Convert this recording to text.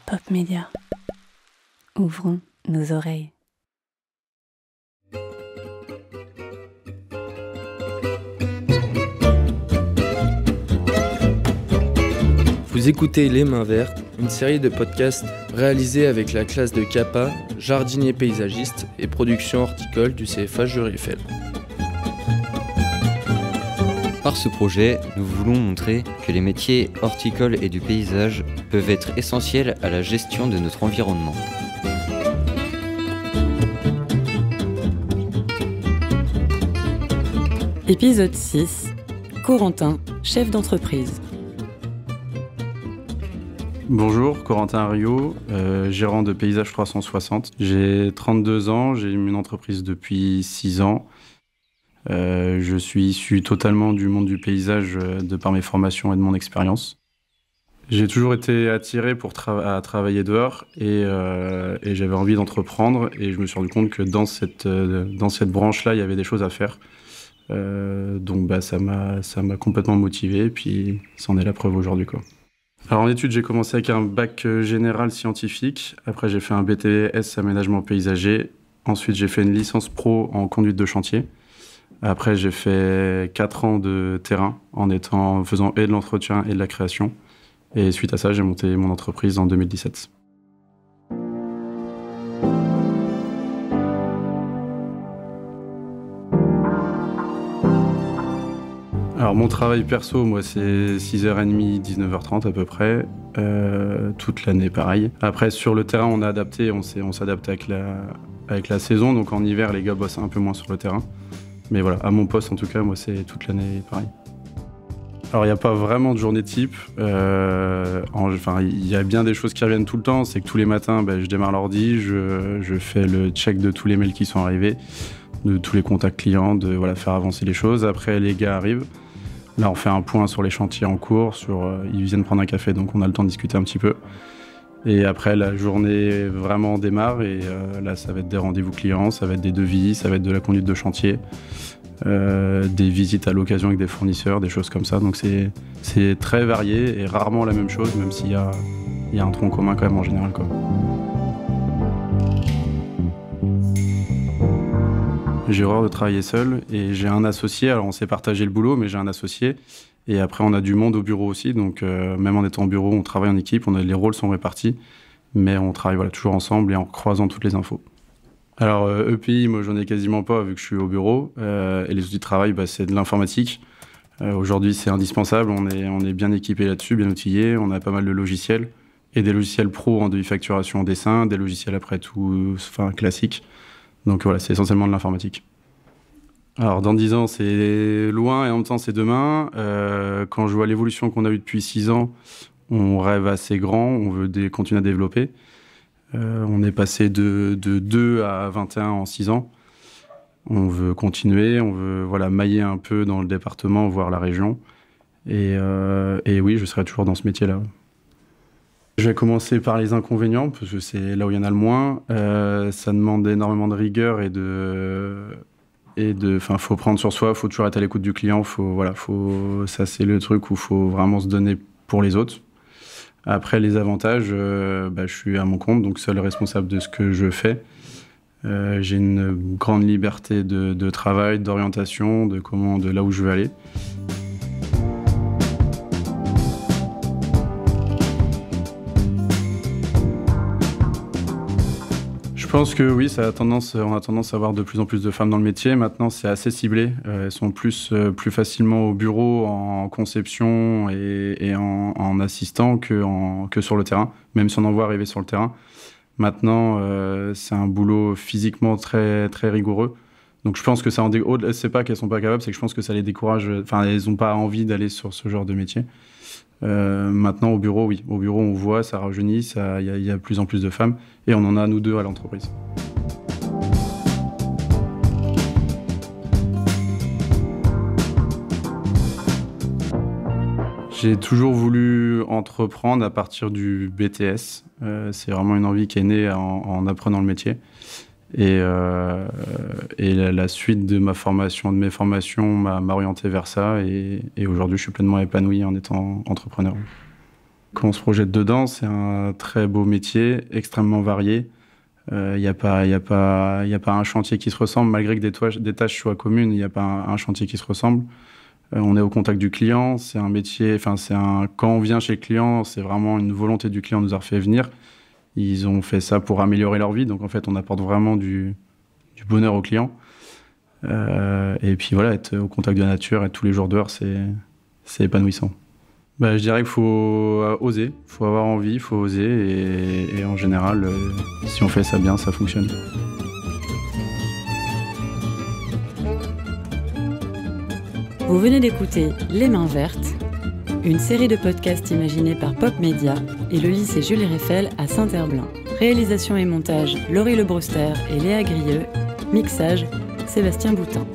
Pop Média. Ouvrons nos oreilles. Vous écoutez Les Mains Vertes, une série de podcasts réalisés avec la classe de CAPA, jardinier paysagiste et production horticole du CFA Jurifel. Par ce projet, nous voulons montrer que les métiers horticoles et du paysage peuvent être essentiels à la gestion de notre environnement. Épisode 6. Corentin, chef d'entreprise. Bonjour, Corentin Ariot, gérant de Paysage 360. J'ai 32 ans, j'ai une entreprise depuis 6 ans. Je suis issu totalement du monde du paysage de par mes formations et de mon expérience. J'ai toujours été attiré à travailler dehors et j'avais envie d'entreprendre et je me suis rendu compte que dans cette branche-là, il y avait des choses à faire. Donc ça m'a complètement motivé et puis c'en est la preuve aujourd'hui, quoi. Alors en études, j'ai commencé avec un bac général scientifique. Après, j'ai fait un BTS aménagement paysager. Ensuite, j'ai fait une licence pro en conduite de chantier. Après, j'ai fait 4 ans de terrain en faisant et de l'entretien et de la création. Et suite à ça, j'ai monté mon entreprise en 2017. Alors mon travail perso, moi c'est 6h30, 19h30 à peu près, toute l'année pareil. Après sur le terrain on a adapté, on s'adapte avec la saison, donc en hiver les gars bossent un peu moins sur le terrain. Mais voilà, à mon poste en tout cas, moi c'est toute l'année pareil. Alors il n'y a pas vraiment de journée type, il y a bien des choses qui reviennent tout le temps, c'est que tous les matins je démarre l'ordi, je fais le check de tous les mails qui sont arrivés, de tous les contacts clients, de faire avancer les choses. Après les gars arrivent. Là, on fait un point sur les chantiers en cours, ils viennent prendre un café, donc on a le temps de discuter un petit peu. Et après, la journée vraiment démarre et là, ça va être des rendez-vous clients, ça va être des devis, ça va être de la conduite de chantier, des visites à l'occasion avec des fournisseurs, des choses comme ça. Donc c'est très varié et rarement la même chose, même s'il y a un tronc commun quand même en général, quoi. J'ai horreur de travailler seul et j'ai un associé. Alors on s'est partagé le boulot, mais j'ai un associé. Et après, on a du monde au bureau aussi. Donc même en étant au bureau, on travaille en équipe. Les rôles sont répartis, mais on travaille toujours ensemble et en croisant toutes les infos. Alors EPI, moi j'en ai quasiment pas vu que je suis au bureau. Et les outils de travail, c'est de l'informatique. Aujourd'hui, c'est indispensable. On est bien équipé là-dessus, bien outillé. On a pas mal de logiciels et des logiciels pro en devis facturation en dessin, des logiciels après tout, classiques. Donc voilà, c'est essentiellement de l'informatique. Alors dans 10 ans, c'est loin et en même temps c'est demain. Quand je vois l'évolution qu'on a eue depuis 6 ans, on rêve assez grand, on veut continuer à développer. On est passé de 2 à 21 en 6 ans. On veut continuer, on veut mailler un peu dans le département, voire la région. Et oui, je serai toujours dans ce métier-là. Je vais commencer par les inconvénients, parce que c'est là où il y en a le moins. Ça demande énormément de rigueur faut prendre sur soi, faut toujours être à l'écoute du client, ça c'est le truc où faut vraiment se donner pour les autres. Après, les avantages, je suis à mon compte, donc seul responsable de ce que je fais. J'ai une grande liberté de travail, d'orientation, de là où je veux aller. Je pense que oui, on a tendance à avoir de plus en plus de femmes dans le métier. Maintenant, c'est assez ciblé. Elles sont plus facilement au bureau, en conception et en assistant que sur le terrain, même si on en voit arriver sur le terrain. Maintenant, c'est un boulot physiquement très, très rigoureux. Donc je pense que c'est pas qu'elles sont pas capables, c'est que je pense que ça les décourage. Elles n'ont pas envie d'aller sur ce genre de métier. Maintenant au bureau, oui. Au bureau, on voit, ça rajeunit, il y a de plus en plus de femmes et on en a nous deux à l'entreprise. J'ai toujours voulu entreprendre à partir du BTS. C'est vraiment une envie qui est née en apprenant le métier. Et la suite de mes formations m'a orienté vers ça. Et aujourd'hui, je suis pleinement épanoui en étant entrepreneur. Quand on se projette dedans, c'est un très beau métier, extrêmement varié. Il n'y a pas un chantier qui se ressemble, malgré que des tâches soient communes, il n'y a pas un chantier qui se ressemble. On est au contact du client, c'est un métier, quand on vient chez le client, c'est vraiment une volonté du client de nous avoir fait venir. Ils ont fait ça pour améliorer leur vie, donc en fait, on apporte vraiment du bonheur aux clients. Et puis voilà, être au contact de la nature, être tous les jours dehors, c'est épanouissant. Je dirais qu'il faut oser, il faut avoir envie, il faut oser, et en général, si on fait ça bien, ça fonctionne. Vous venez d'écouter Les Mains Vertes, une série de podcasts imaginés par Pop Media et le lycée Jules Eiffel à Saint-Herblain. Réalisation et montage, Laurie Lebrouster et Léa Grieux. Mixage, Sébastien Boutin.